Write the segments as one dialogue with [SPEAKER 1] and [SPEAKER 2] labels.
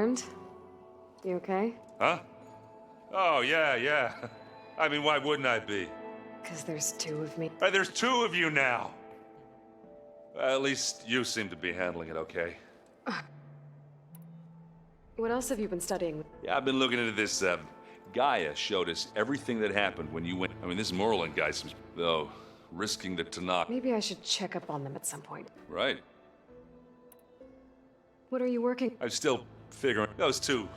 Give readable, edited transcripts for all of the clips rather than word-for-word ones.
[SPEAKER 1] friend? You okay?
[SPEAKER 2] Huh? Oh, yeah. I mean, why wouldn't I be?
[SPEAKER 1] Because there's two of me.
[SPEAKER 2] Right, there's two of you now. At least you seem to be handling it okay.
[SPEAKER 1] What else have you been studying?
[SPEAKER 2] Yeah, I've been looking into this, Gaia showed us everything that happened when you went... I mean, this Merlin guy seems, though, risking the Tanakh.
[SPEAKER 1] Maybe I should check up on them at some point.
[SPEAKER 2] Right.
[SPEAKER 1] What are you working?
[SPEAKER 2] I'm still figuring those two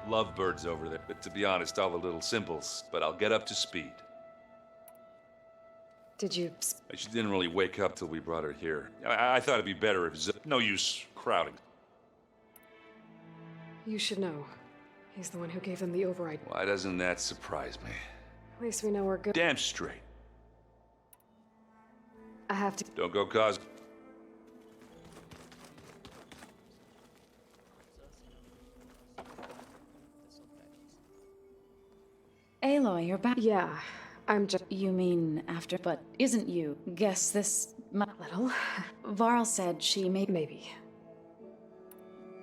[SPEAKER 2] lovebirds over there. But to be honest, all the little symbols. But I'll get up to speed.
[SPEAKER 1] Did you...
[SPEAKER 2] She didn't really wake up till we brought her here. I thought it'd be better if... No use crowding.
[SPEAKER 1] You should know. He's the one who gave them the override.
[SPEAKER 2] Why doesn't that surprise me?
[SPEAKER 1] At least we know we're good.
[SPEAKER 2] Damn straight.
[SPEAKER 1] I have to...
[SPEAKER 2] Don't go cause...
[SPEAKER 3] Aloy, you're back.
[SPEAKER 1] Yeah, I'm just...
[SPEAKER 3] You mean after, but isn't you? Guess this...
[SPEAKER 1] Little?
[SPEAKER 3] Varl said she may...
[SPEAKER 1] Maybe.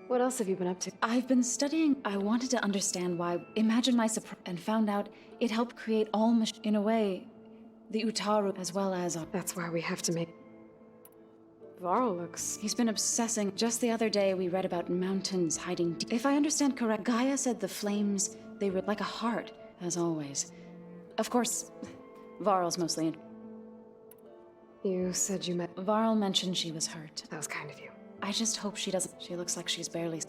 [SPEAKER 1] What else have you been up to?
[SPEAKER 3] I've been studying. I wanted to understand why. Imagine my surprise, and found out it helped create all in a way, the Utaru as well as...
[SPEAKER 1] That's why we have to make... Varl looks...
[SPEAKER 3] He's been obsessing. Just the other day, we read about mountains hiding... If I understand correct, Gaia said the flames, they were like a heart, as always. Of course, Varl's mostly in...
[SPEAKER 1] You said you met...
[SPEAKER 3] Varl mentioned she was hurt.
[SPEAKER 1] That was kind of you.
[SPEAKER 3] I just hope she doesn't... She looks like she's barely...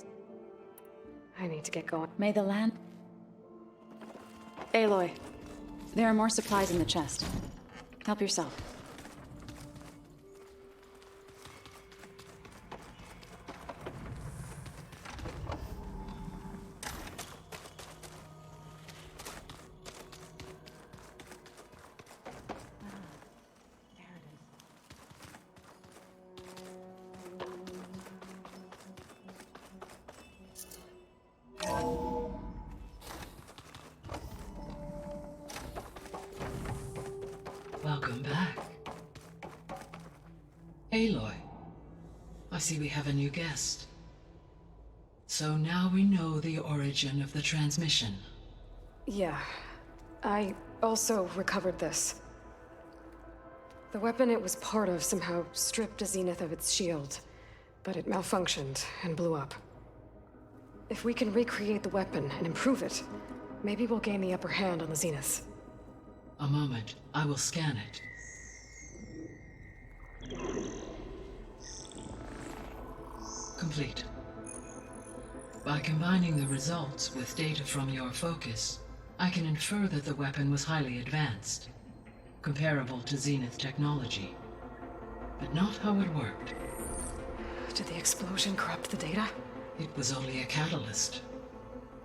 [SPEAKER 1] I need to get going.
[SPEAKER 3] May the land... Aloy, there are more supplies in the chest. Help yourself.
[SPEAKER 4] Welcome back. Aloy, I see we have a new guest. So now we know the origin of the transmission.
[SPEAKER 1] Yeah. I also recovered this. The weapon it was part of somehow stripped Zenith of its shield, but it malfunctioned and blew up. If we can recreate the weapon and improve it, maybe we'll gain the upper hand on the Zeniths.
[SPEAKER 4] A moment, I will scan it. Complete. By combining the results with data from your focus, I can infer that the weapon was highly advanced, comparable to Zenith technology, but not how it worked.
[SPEAKER 1] Did the explosion corrupt the data?
[SPEAKER 4] It was only a catalyst.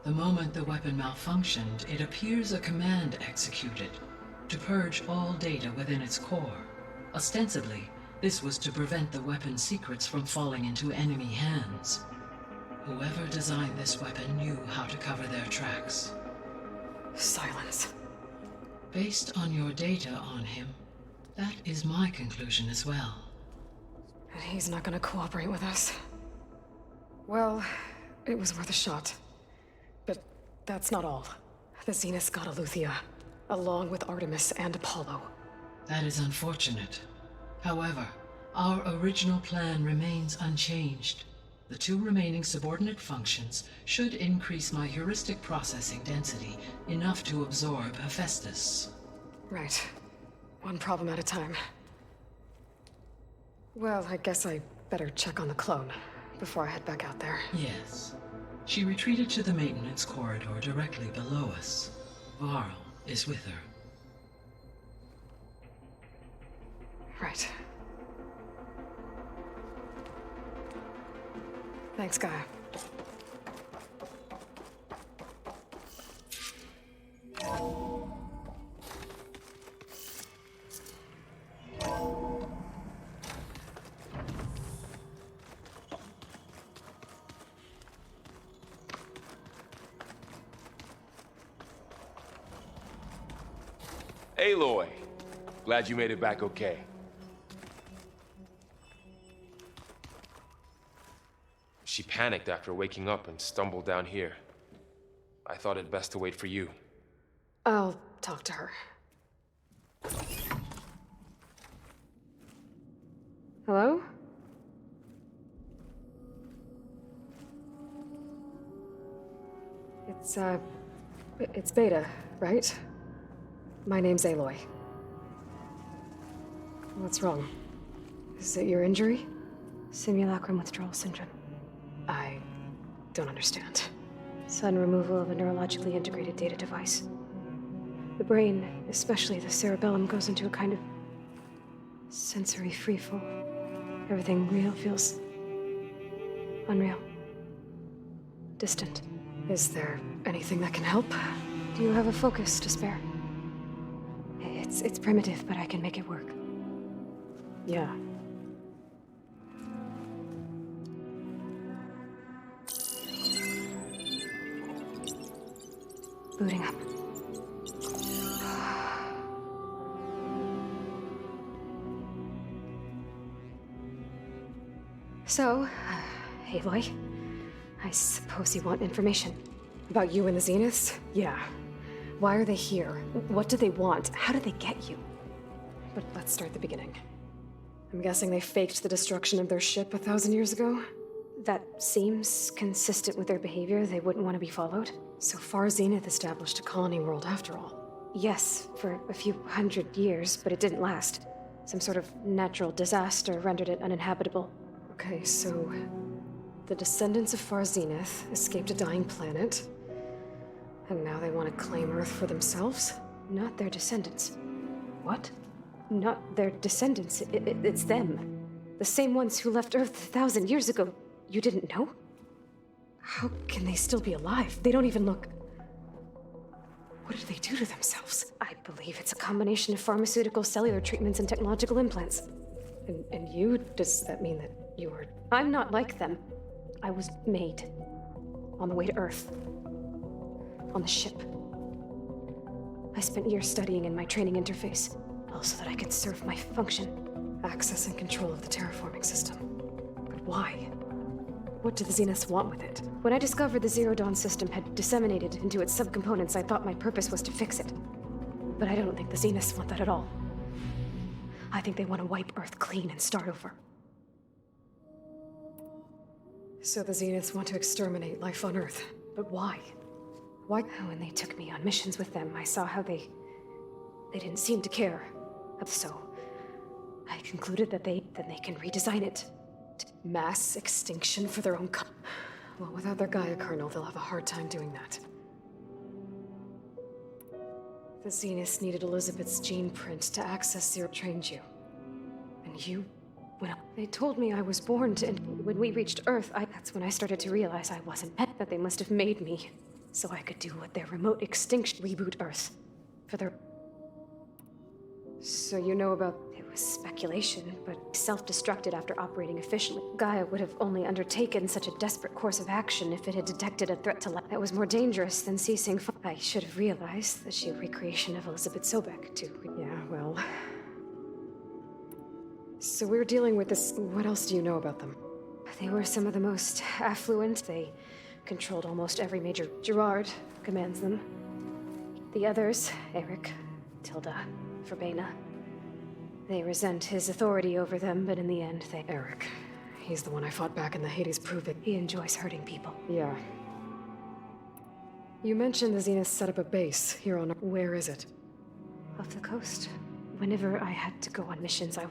[SPEAKER 4] The moment the weapon malfunctioned, it appears a command executed to purge all data within its core. Ostensibly, this was to prevent the weapon's secrets from falling into enemy hands. Whoever designed this weapon knew how to cover their tracks.
[SPEAKER 1] Silence.
[SPEAKER 4] Based on your data on him, that is my conclusion as well.
[SPEAKER 1] And he's not gonna cooperate with us. Well, it was worth a shot. But that's not all. The Zeniths got Aletheia, along with Artemis and Apollo.
[SPEAKER 4] That is unfortunate. However, our original plan remains unchanged. The two remaining subordinate functions should increase my heuristic processing density enough to absorb Hephaestus.
[SPEAKER 1] Right. One problem at a time. Well, I guess I better check on the clone before I head back out there.
[SPEAKER 4] Yes. She retreated to the maintenance corridor directly below us. Varl is with her.
[SPEAKER 1] Right. Thanks, Gaia.
[SPEAKER 5] Aloy, glad you made it back okay. She panicked after waking up and stumbled down here. I thought it best to wait for you.
[SPEAKER 1] I'll talk to her. Hello? It's Beta, right? My name's Aloy. What's wrong? Is it your injury?
[SPEAKER 6] Simulacrum withdrawal syndrome.
[SPEAKER 1] I don't understand.
[SPEAKER 6] Sudden removal of a neurologically integrated data device. The brain, especially the cerebellum, goes into a kind of sensory freefall. Everything real feels unreal. Distant.
[SPEAKER 1] Is there anything that can help?
[SPEAKER 6] Do you have a focus to spare? It's primitive, but I can make it work.
[SPEAKER 1] Yeah.
[SPEAKER 6] Booting up. So, Aloy, I suppose you want information.
[SPEAKER 1] About you and the Zeniths? Yeah. Why are they here? What do they want? How did they get you? But let's start at the beginning. I'm guessing they faked the destruction of their ship 1,000 years ago?
[SPEAKER 6] That seems consistent with their behavior. They wouldn't want to be followed.
[SPEAKER 1] So far, Zenith established a colony world after all.
[SPEAKER 6] Yes, for a few hundred years, but it didn't last. Some sort of natural disaster rendered it uninhabitable.
[SPEAKER 1] Okay, so the descendants of Far Zenith escaped a dying planet, and now they want to claim Earth for themselves?
[SPEAKER 6] Not their descendants.
[SPEAKER 1] What?
[SPEAKER 6] Not their descendants. It's them. The same ones who left Earth 1,000 years ago. You didn't know?
[SPEAKER 1] How can they still be alive? They don't even look... What did they do to themselves?
[SPEAKER 6] I believe it's a combination of pharmaceutical, cellular treatments, and technological implants.
[SPEAKER 1] And you? Does that mean that you were...
[SPEAKER 6] I'm not like them. I was made. On the way to Earth. On the ship. I spent years studying in my training interface, all so that I could serve my function.
[SPEAKER 1] Access and control of the terraforming system. But why? What do the Zeniths want with it?
[SPEAKER 6] When I discovered the Zero Dawn system had disseminated into its subcomponents, I thought my purpose was to fix it. But I don't think the Zeniths want that at all. I think they want to wipe Earth clean and start over.
[SPEAKER 1] So the Zeniths want to exterminate life on Earth. But why? Why?
[SPEAKER 6] When they took me on missions with them, I saw how they didn't seem to care. So, I concluded that they can redesign it.
[SPEAKER 1] Mass extinction for their own Well, without their Gaia kernel, they'll have a hard time doing that. The Zeniths needed Elizabeth's gene print to access Zero trained you. And you... Well,
[SPEAKER 6] they told me I was born to... And when we reached Earth, that's when I started to realize I wasn't pet, that they must have made me. So I could do what their remote extinction... Reboot Earth. For their...
[SPEAKER 1] So you know about...
[SPEAKER 6] It was speculation, but self-destructed after operating efficiently. Gaia would have only undertaken such a desperate course of action if it had detected a threat to life that was more dangerous than ceasing... I should have realized the sheer recreation of Elizabeth Sobek, too.
[SPEAKER 1] Yeah, well... So we're dealing with this... What else do you know about them?
[SPEAKER 6] They were some of the most affluent. They controlled almost every major... Gerard commands them. The others, Eric, Tilda, Verbena. They resent his authority over them, but in the end, they...
[SPEAKER 1] Eric. He's the one I fought back in the Hades Proving.
[SPEAKER 6] He enjoys hurting people.
[SPEAKER 1] Yeah. You mentioned the Zeniths set up a base here on... Where is it?
[SPEAKER 6] Off the coast. Whenever I had to go on missions, I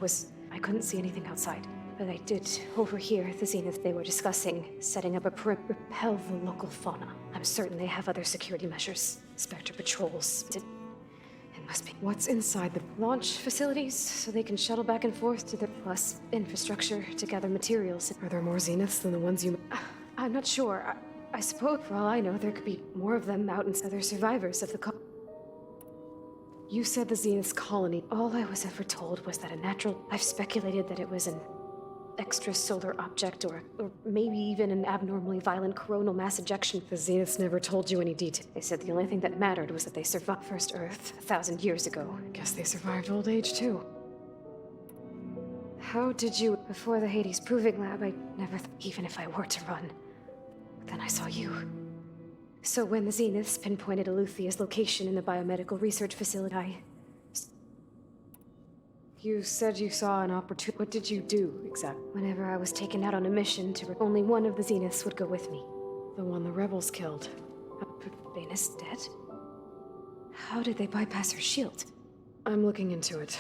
[SPEAKER 6] couldn't see anything outside. But I did overhear the Zenith. They were discussing setting up a repel the local fauna. I'm certain they have other security measures. Spectre patrols. It must be.
[SPEAKER 1] What's inside the...
[SPEAKER 6] Launch facilities, so they can shuttle back and forth to the... Plus, infrastructure to gather materials.
[SPEAKER 1] Are there more Zeniths than the ones you...
[SPEAKER 6] I'm not sure. I suppose, for all I know, there could be more of them out in other survivors of the
[SPEAKER 1] You said the Zenith's colony.
[SPEAKER 6] All I was ever told was that a natural... I've speculated that it was an extrasolar object or maybe even an abnormally violent coronal mass ejection.
[SPEAKER 1] The Zeniths never told you any detail.
[SPEAKER 6] They said the only thing that mattered was that they survived First Earth 1,000 years ago.
[SPEAKER 1] Guess they survived old age, too. How did you...
[SPEAKER 6] Before the Hades Proving Lab, I never even if I were to run. Then I saw you. So when the Zeniths pinpointed Aletheia's location in the biomedical research facility,
[SPEAKER 1] You said you saw an opportunity. What did you do, exactly?
[SPEAKER 6] whenever I was taken out on a mission only one of the Zeniths would go with me.
[SPEAKER 1] The one the rebels killed.
[SPEAKER 6] Venus dead? How did they bypass her shield?
[SPEAKER 1] I'm looking into it.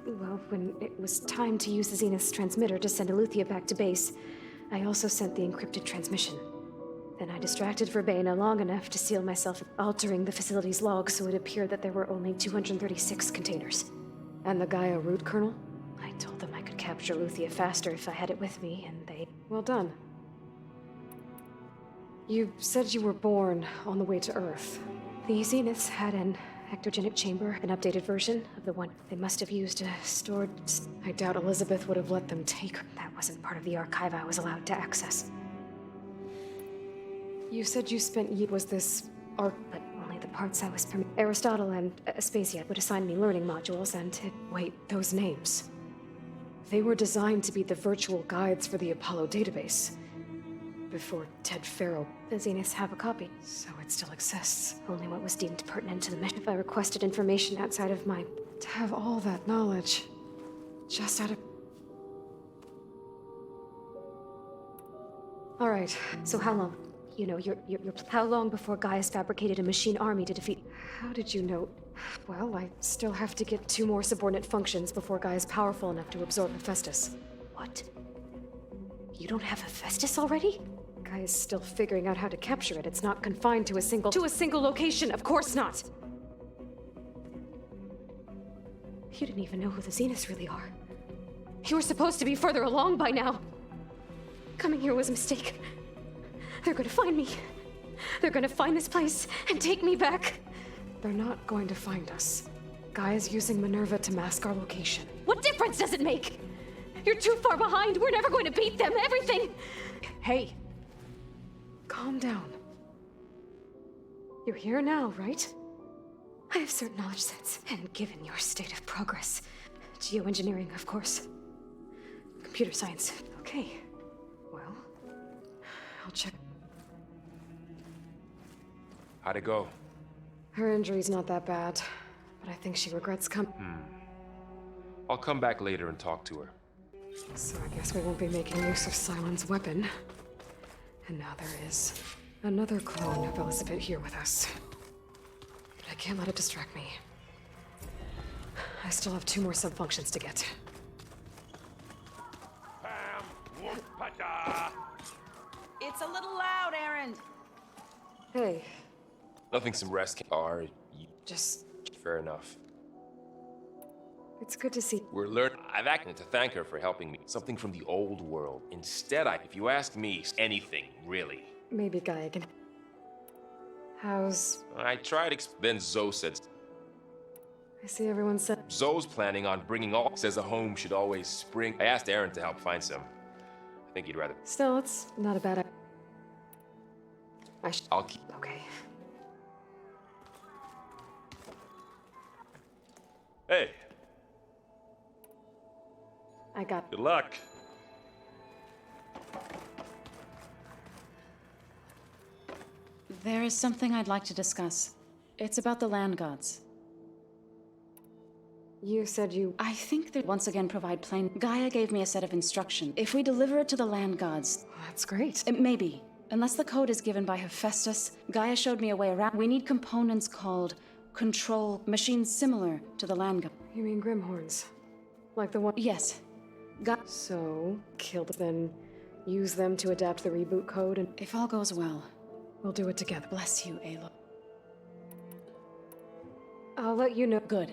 [SPEAKER 6] Well, when it was time to use the Zenith's transmitter to send Alethea back to base, I also sent the encrypted transmission. Then I distracted Verbena long enough to seal myself, altering the facility's log so it appeared that there were only 236 containers.
[SPEAKER 1] And the Gaia root kernel?
[SPEAKER 6] I told them I could capture Alethea faster if I had it with me, and they...
[SPEAKER 1] Well done. You said you were born on the way to Earth.
[SPEAKER 6] The Zeniths had an ectogenic chamber, an updated version of the one they must have used to store...
[SPEAKER 1] I doubt Elizabeth would have let them take her.
[SPEAKER 6] That wasn't part of the archive I was allowed to access.
[SPEAKER 1] You said you spent was this art...
[SPEAKER 6] But only the parts I was permitted. Aristotle and Aspasia would assign me learning modules, and it...
[SPEAKER 1] Wait, those names. They were designed to be the virtual guides for the Apollo database. Before Ted Faro.
[SPEAKER 6] The Zeniths have a copy.
[SPEAKER 1] So it still exists.
[SPEAKER 6] Only what was deemed pertinent to the mission. If I requested information outside of my...
[SPEAKER 1] To have all that knowledge, just out of... All right.
[SPEAKER 6] So how long? You know, how long before Gaius fabricated a machine army to defeat...
[SPEAKER 1] How did you know? Well, I still have to get 2 more subordinate functions before Gaia's powerful enough to absorb Hephaestus.
[SPEAKER 6] What? You don't have Hephaestus already?
[SPEAKER 1] Gaia's still figuring out how to capture it. It's not confined to a single location. Of course not.
[SPEAKER 6] You didn't even know who the Zeniths really are. You were supposed to be further along by now. Coming here was a mistake. They're gonna find me. They're gonna find this place and take me back.
[SPEAKER 1] They're not going to find us. Gaia's using Minerva to mask our location.
[SPEAKER 6] What difference does it make? You're too far behind. We're never going to beat them. Everything.
[SPEAKER 1] Hey. Calm down. You're here now, right?
[SPEAKER 6] I have certain knowledge sets, and given your state of progress, geoengineering, of course. Computer science.
[SPEAKER 1] Okay. Well, I'll check.
[SPEAKER 5] How'd it go?
[SPEAKER 1] Her injury's not that bad, but I think she regrets coming.
[SPEAKER 5] I'll come back later and talk to her.
[SPEAKER 1] So I guess we won't be making use of Cylon's weapon. And now there is another clone of Elizabeth here with us. But I can't let it distract me. I still have 2 more subfunctions to get.
[SPEAKER 7] It's a little loud, Aaron.
[SPEAKER 1] Hey,
[SPEAKER 5] Nothing some rest can... Are you...
[SPEAKER 1] just...
[SPEAKER 5] Fair enough.
[SPEAKER 1] It's good to see.
[SPEAKER 5] We're learning. I've acted to thank her for helping me. Something from the old world. Instead, if you ask me, anything, really.
[SPEAKER 1] Maybe Gaia can... How's...
[SPEAKER 5] I tried, then Zoe said...
[SPEAKER 1] I see everyone said...
[SPEAKER 5] Zoe's planning on bringing all... Says a home should always spring... I asked Aaron to help find some. I think he'd rather...
[SPEAKER 1] Still, it's not a bad idea.
[SPEAKER 5] I'll keep...
[SPEAKER 1] Okay.
[SPEAKER 2] Hey,
[SPEAKER 1] I got...
[SPEAKER 2] good luck.
[SPEAKER 3] There is something I'd like to discuss. It's about the land gods.
[SPEAKER 1] You said you...
[SPEAKER 3] I think they once again provide plain... Gaia gave me a set of instructions. If we deliver it to the land gods...
[SPEAKER 1] That's great.
[SPEAKER 3] It may be. Unless the code is given by Hephaestus, Gaia showed me a way around. We need components called control machines similar to the land god.
[SPEAKER 1] You mean Grimhorns? Like the one...
[SPEAKER 3] Yes.
[SPEAKER 1] So, kill them, then use them to adapt the reboot code, and
[SPEAKER 3] If all goes well,
[SPEAKER 1] we'll do it together.
[SPEAKER 3] bless you, Aloy.
[SPEAKER 1] I'll let you know.
[SPEAKER 3] Good.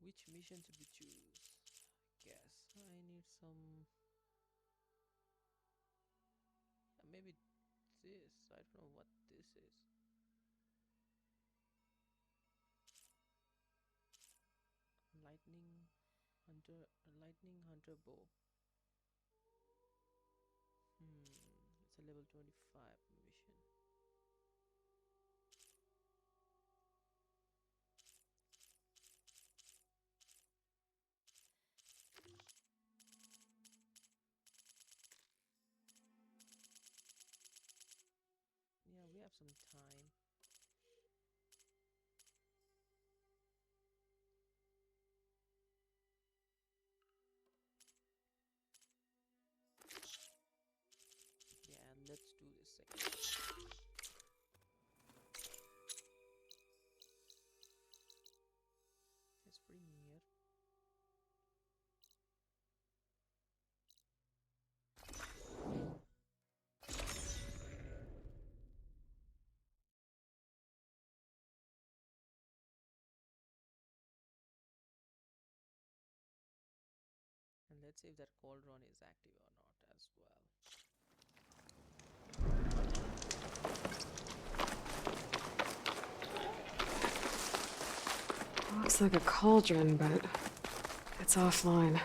[SPEAKER 8] Which mission should we choose? Guess I need some. Maybe this. I don't know what this is. Lightning hunter bow. It's a level 25 mission. Yeah, we have some time. Yeah, let's do this second. It's pretty near. And let's see if that cauldron is active or not as well.
[SPEAKER 1] Looks like a cauldron, but it's offline.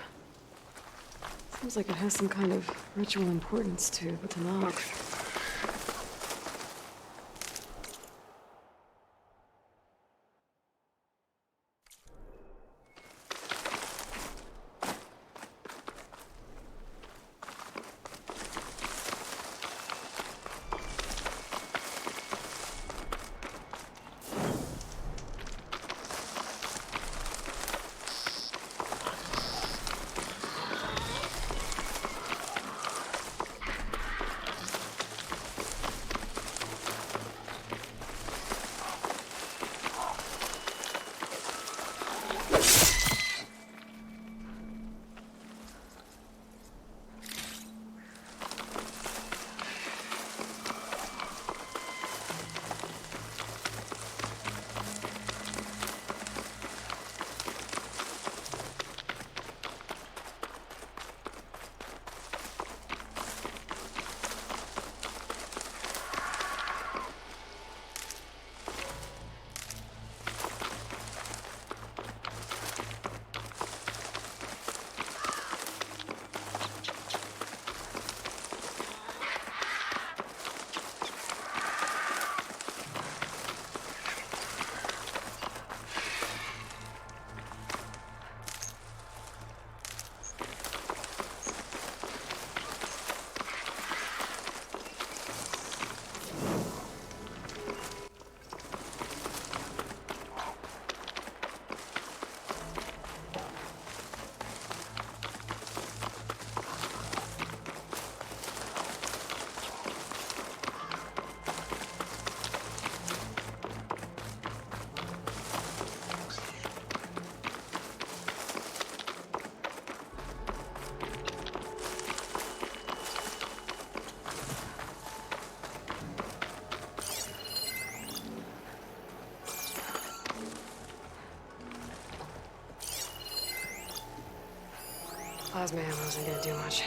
[SPEAKER 1] Seems like it has some kind of ritual importance to the Tanakh. Plasma ammo isn't gonna do much.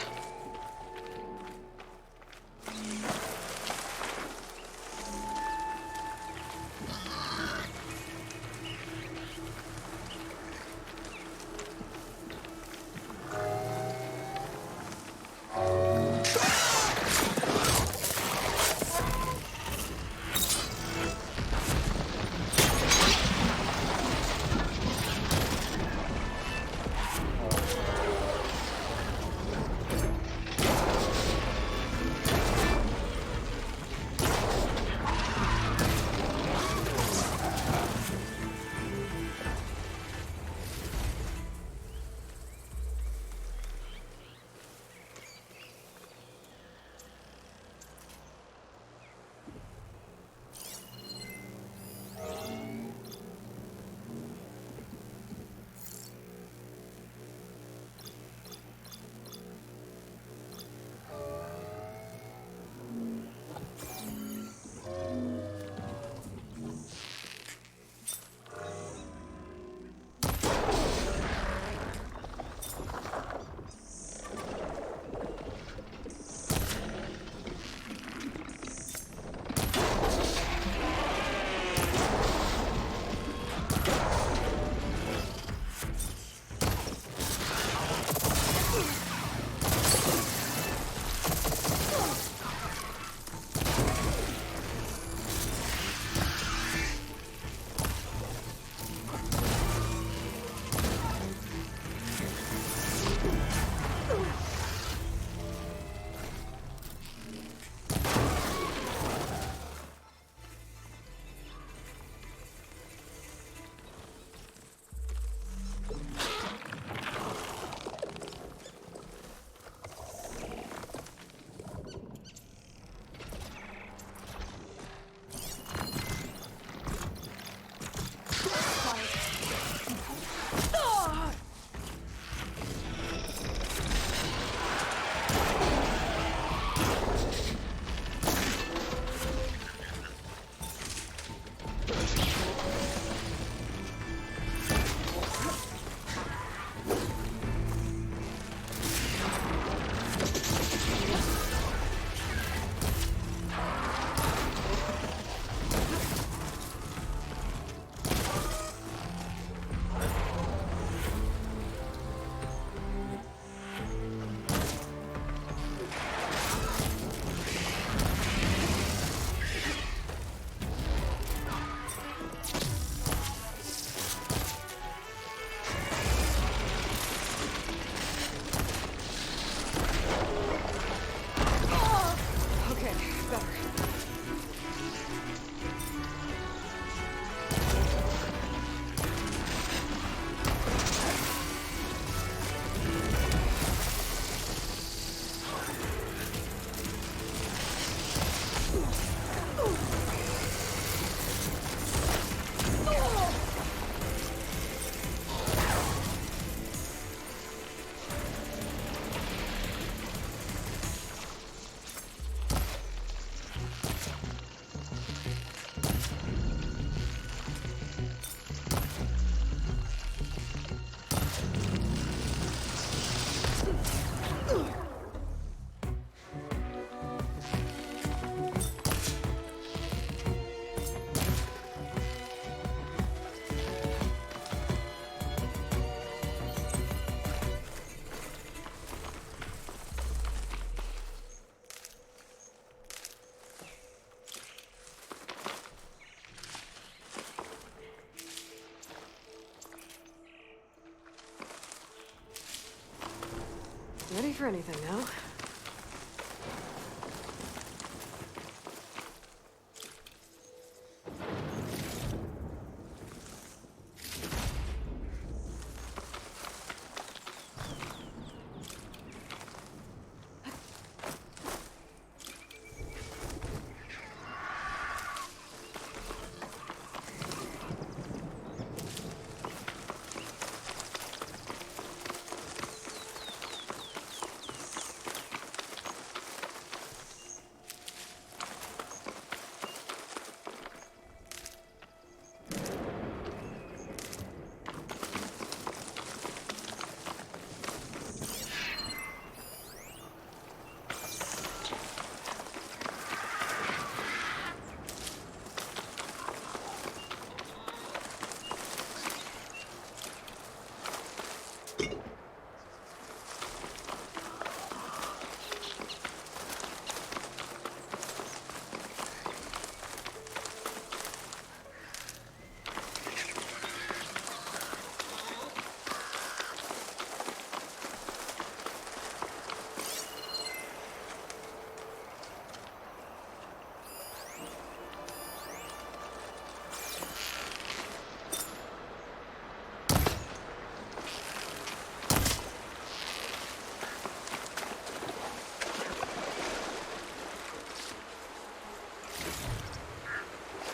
[SPEAKER 1] Ready for anything now.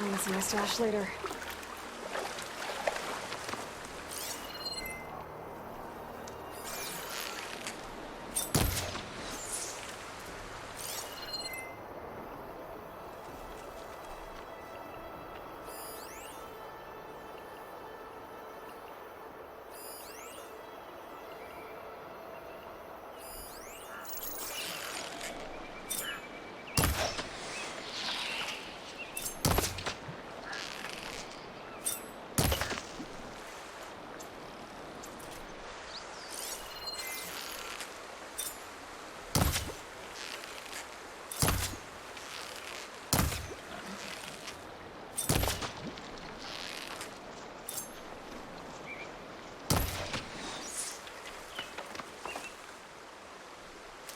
[SPEAKER 1] Find some my stash later.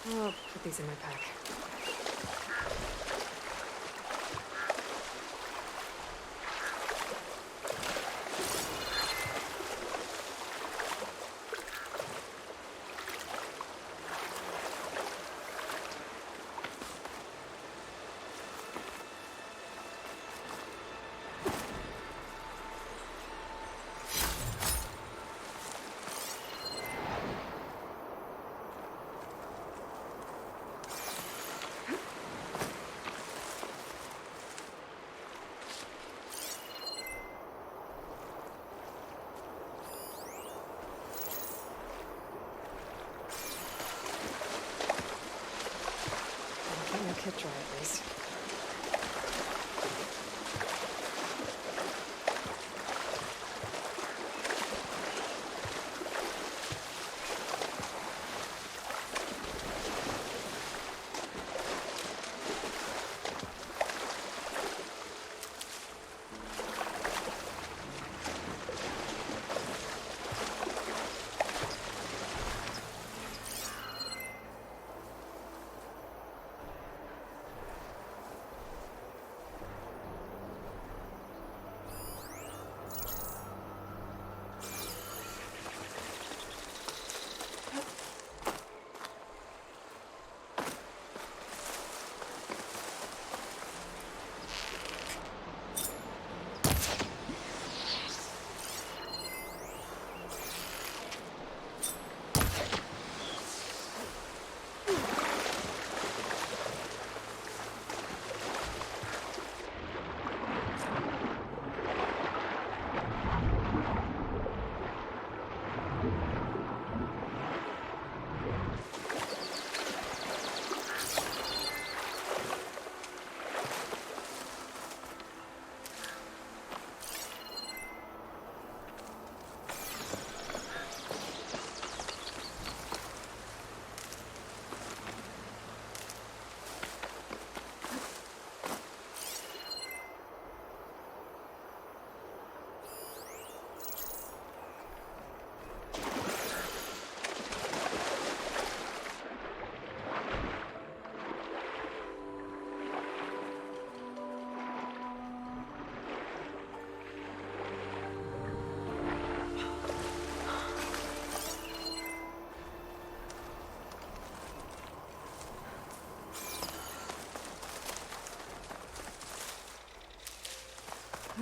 [SPEAKER 1] I'll put these in my pack. Get my kit dry at least.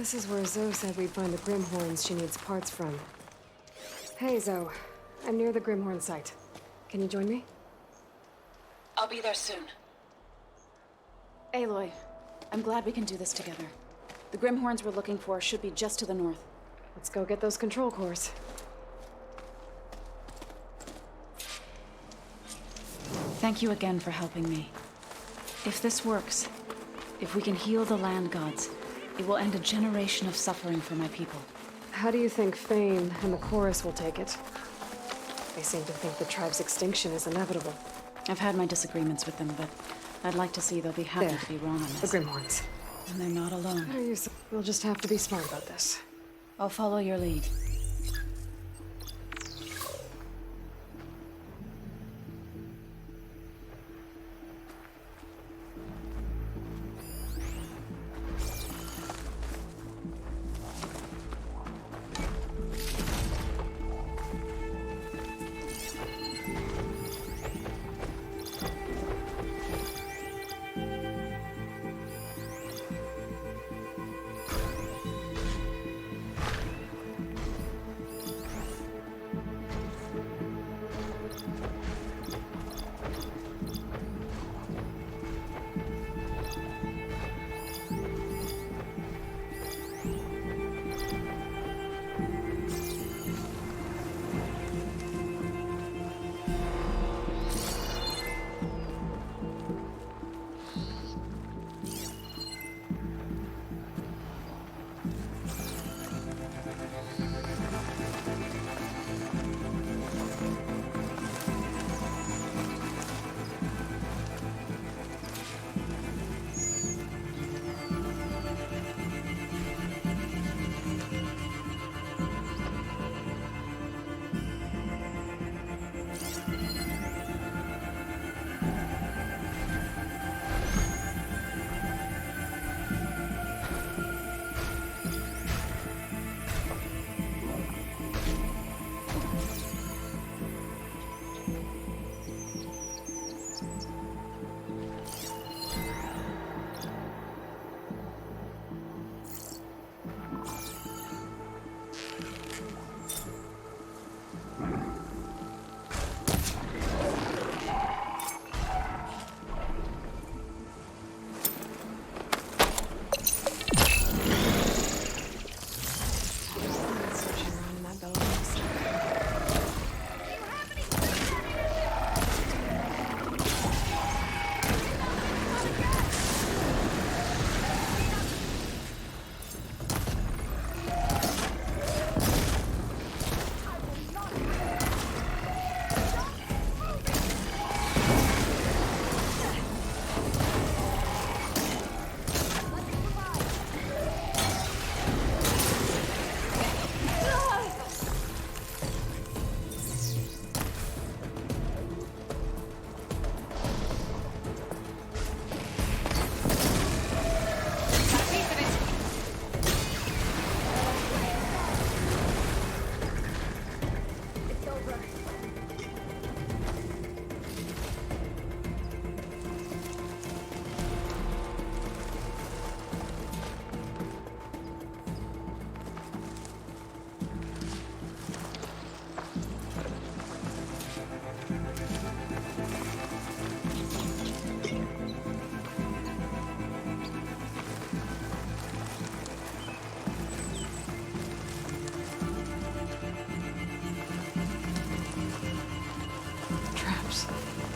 [SPEAKER 1] This is where Zoe said we'd find the Grimhorns she needs parts from. Hey, Zoe. I'm near the Grimhorn site. Can you join me?
[SPEAKER 3] I'll be there soon. Aloy, I'm glad we can do this together. The Grimhorns we're looking for should be just to the north.
[SPEAKER 1] Let's go get those control cores.
[SPEAKER 3] Thank you again for helping me. If this works, if we can heal the land gods, it will end a generation of suffering for my people.
[SPEAKER 1] How do you think Fane and the Chorus will take it? They seem to think the tribe's extinction is inevitable.
[SPEAKER 3] I've had my disagreements with them, but I'd like to see they'll be happy
[SPEAKER 1] There.
[SPEAKER 3] to be wrong on
[SPEAKER 1] The
[SPEAKER 3] this.
[SPEAKER 1] Grimhorns.
[SPEAKER 3] And they're not alone.
[SPEAKER 1] Better use them. We'll just have to be smart about this.
[SPEAKER 3] I'll follow your lead.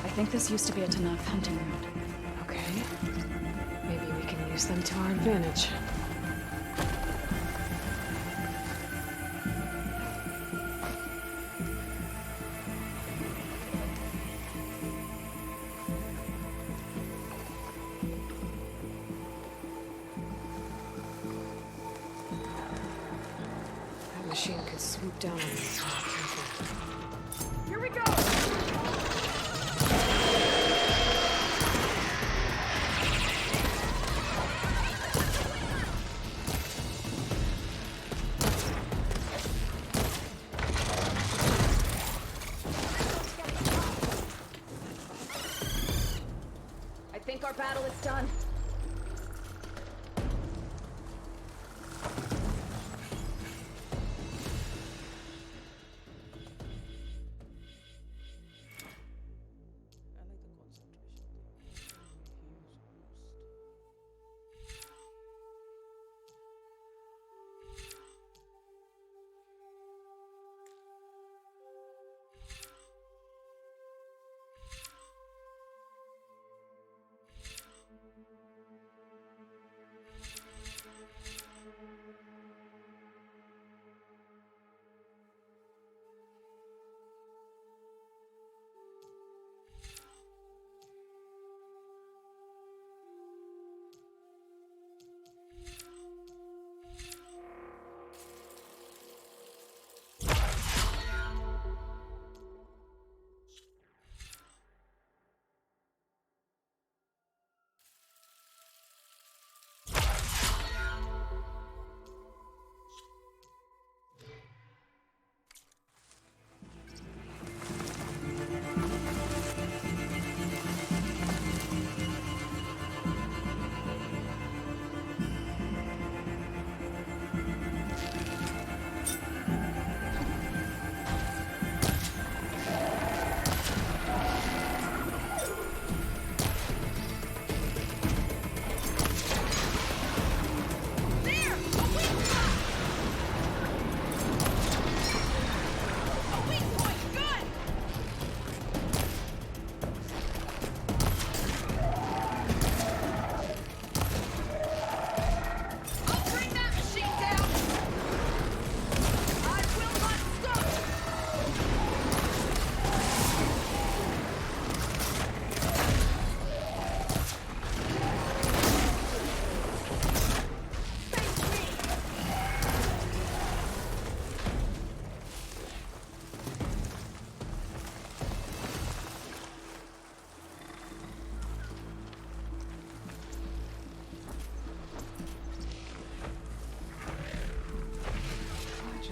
[SPEAKER 3] I think this used to be a Tanakh hunting route.
[SPEAKER 1] Okay. Maybe we can use them to our advantage. That machine could swoop down on me. Careful.
[SPEAKER 7] Here we go!
[SPEAKER 6] I think our battle is done.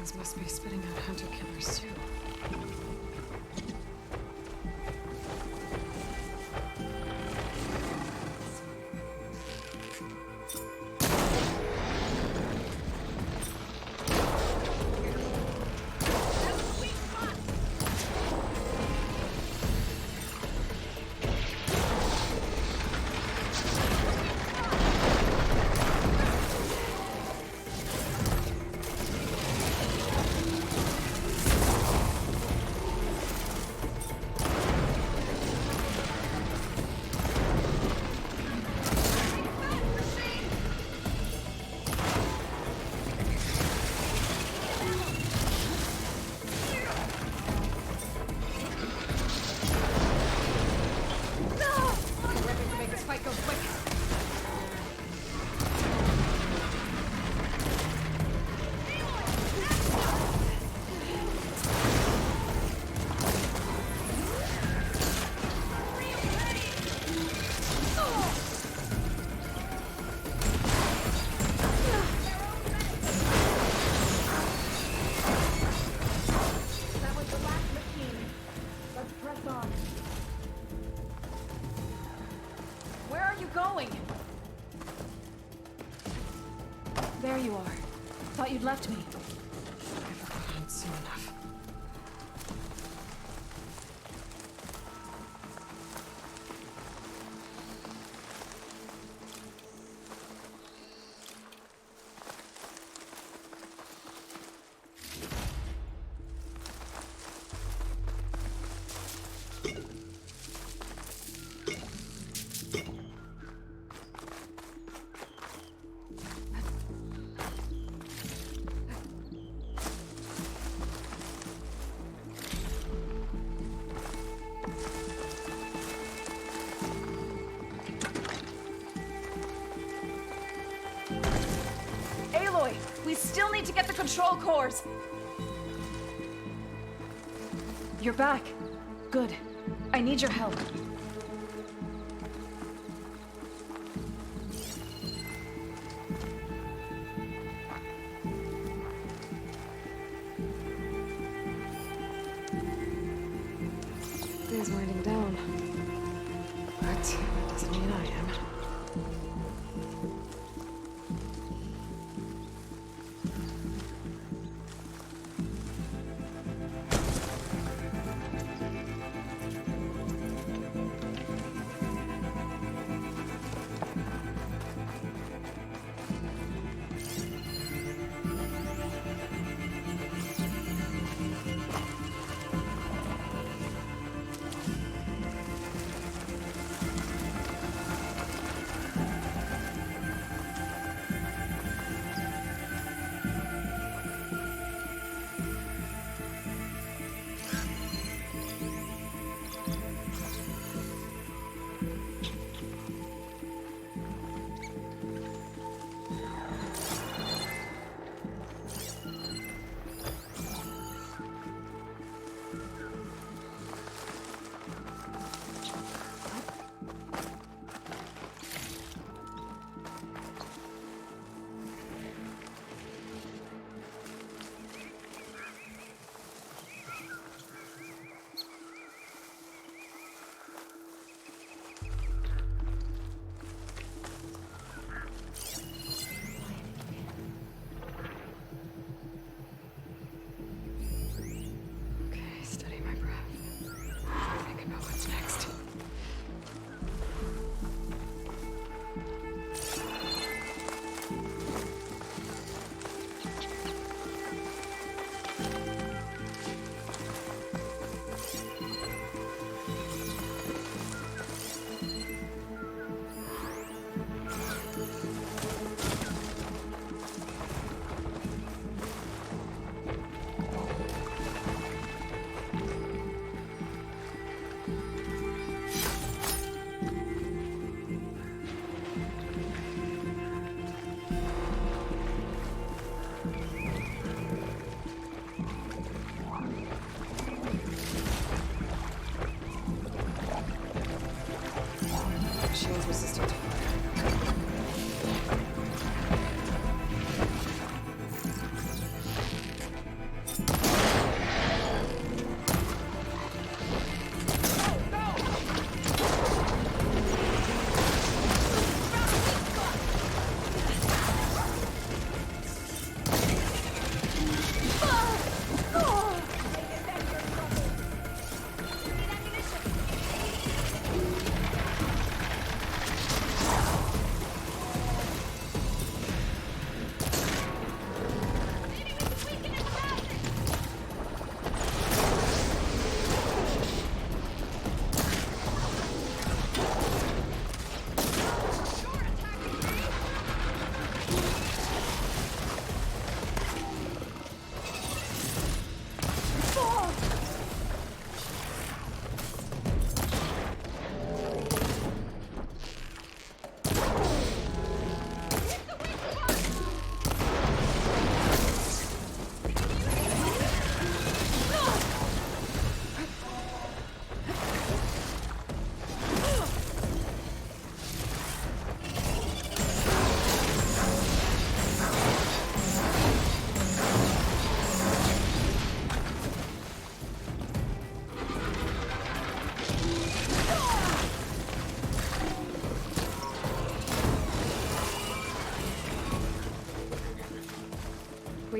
[SPEAKER 1] things must be spitting out hunter-killers too.
[SPEAKER 3] There you are. Thought you'd left me.
[SPEAKER 1] Never got home soon enough.
[SPEAKER 7] Aloy, we still need to get the control cores.
[SPEAKER 3] You're back. Good. I need your help.
[SPEAKER 1] Day's winding down. But that doesn't mean I am.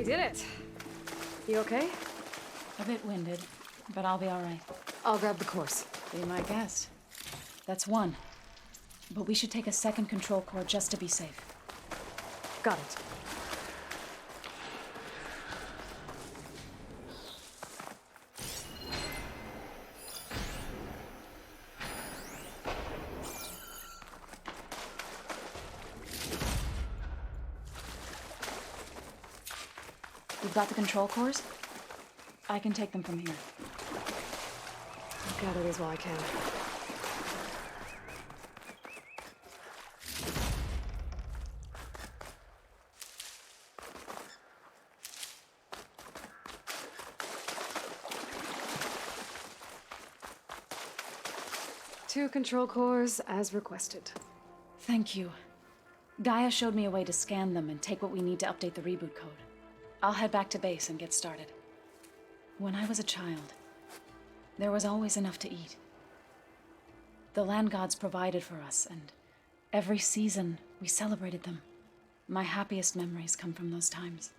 [SPEAKER 1] did it. You okay?
[SPEAKER 3] A bit winded, but I'll be all right.
[SPEAKER 1] I'll grab the course.
[SPEAKER 3] Be my guest. That's one. But we should take a second control core just to be safe.
[SPEAKER 1] Got it.
[SPEAKER 3] You've got the control cores? I can take them from here.
[SPEAKER 1] I'll gather these while I can. Two control cores as requested.
[SPEAKER 3] Thank you. Gaia showed me a way to scan them and take what we need to update the reboot code. I'll head back to base and get started. When I was a child, there was always enough to eat. The land gods provided for us, and every season we celebrated them. My happiest memories come from those times.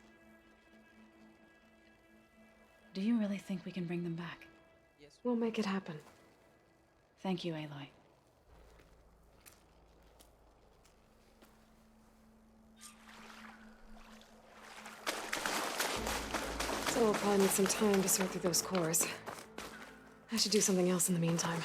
[SPEAKER 3] Do you really think we can bring them back?
[SPEAKER 8] Yes.
[SPEAKER 1] We'll make it happen.
[SPEAKER 3] Thank you, Aloy.
[SPEAKER 1] So we'll probably need some time to sort through those cores. I should do something else in the meantime.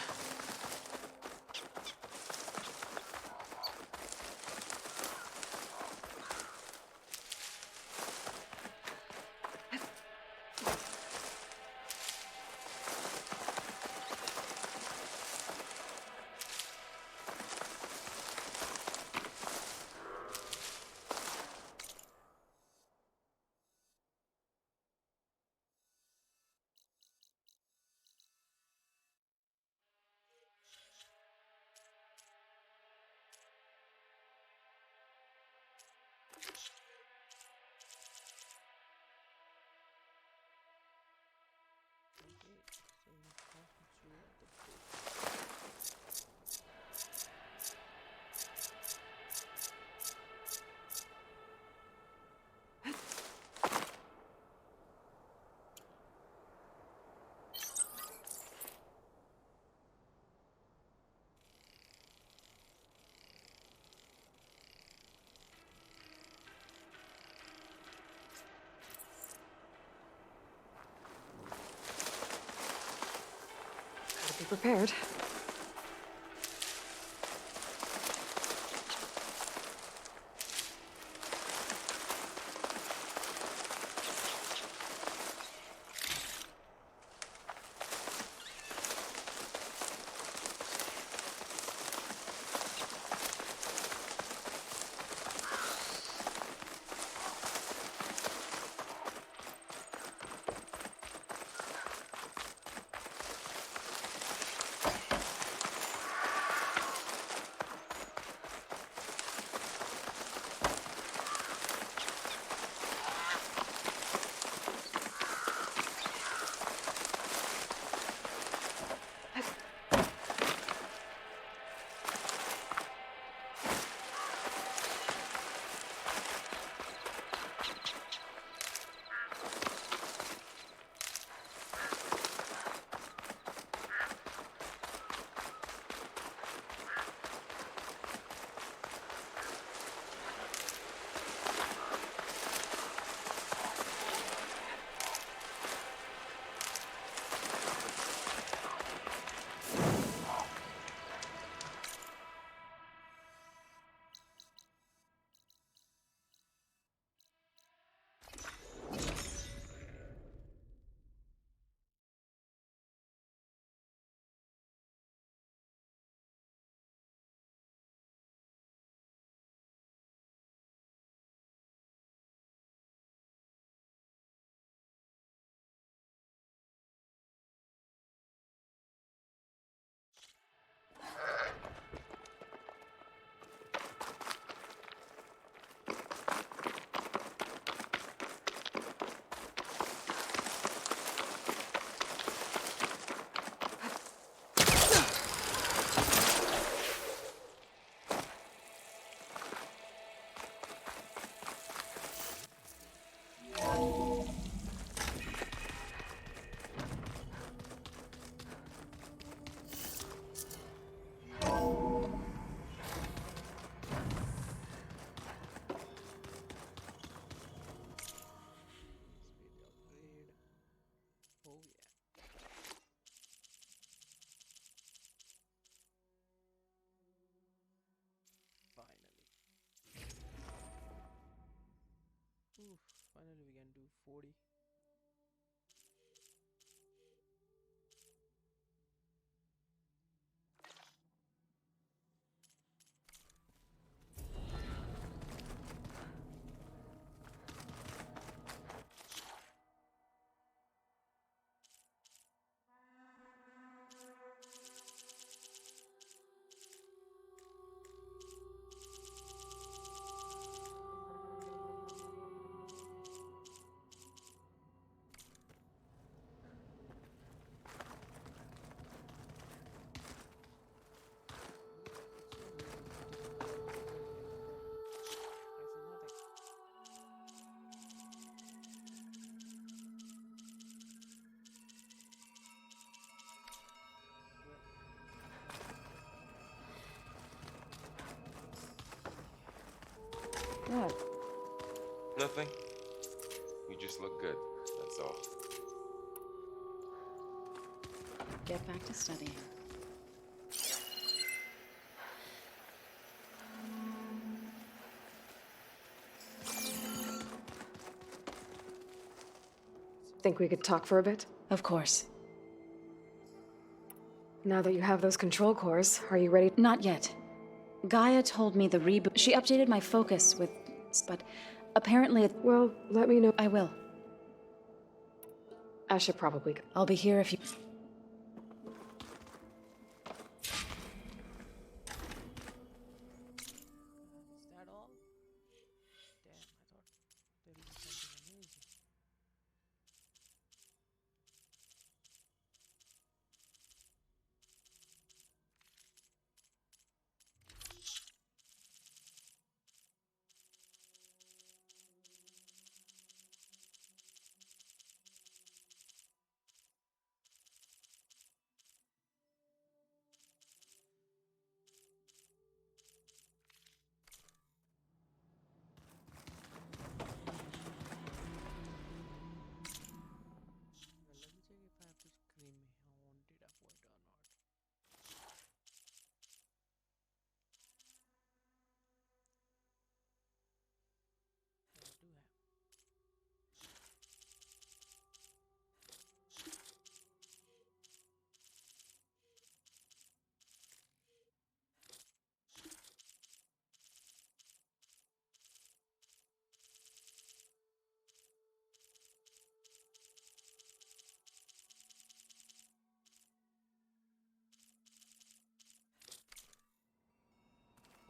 [SPEAKER 1] Be prepared.
[SPEAKER 8] 40. I see nothing.
[SPEAKER 3] What?
[SPEAKER 5] Nothing. You just look good. That's all.
[SPEAKER 3] Get back to studying.
[SPEAKER 1] Think we could talk for a bit?
[SPEAKER 3] Of course.
[SPEAKER 1] Now that you have those control cores, are you ready?
[SPEAKER 3] Not yet. Gaia told me the reboot. She updated my focus with. But apparently
[SPEAKER 1] Well, let me know.
[SPEAKER 3] I will.
[SPEAKER 1] I should probably go.
[SPEAKER 3] I'll be here if you.
[SPEAKER 8] Is that all? Damn, I thought there would be something amazing. Well, let me check if I have to scream on data point or not. Yeah, I do have.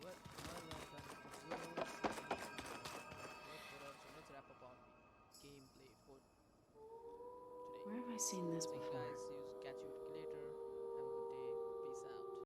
[SPEAKER 8] Well, now we are done with the video. What also, let's wrap up our gameplay for today.
[SPEAKER 3] Where have I seen this
[SPEAKER 8] See you
[SPEAKER 3] before?
[SPEAKER 8] guys. See you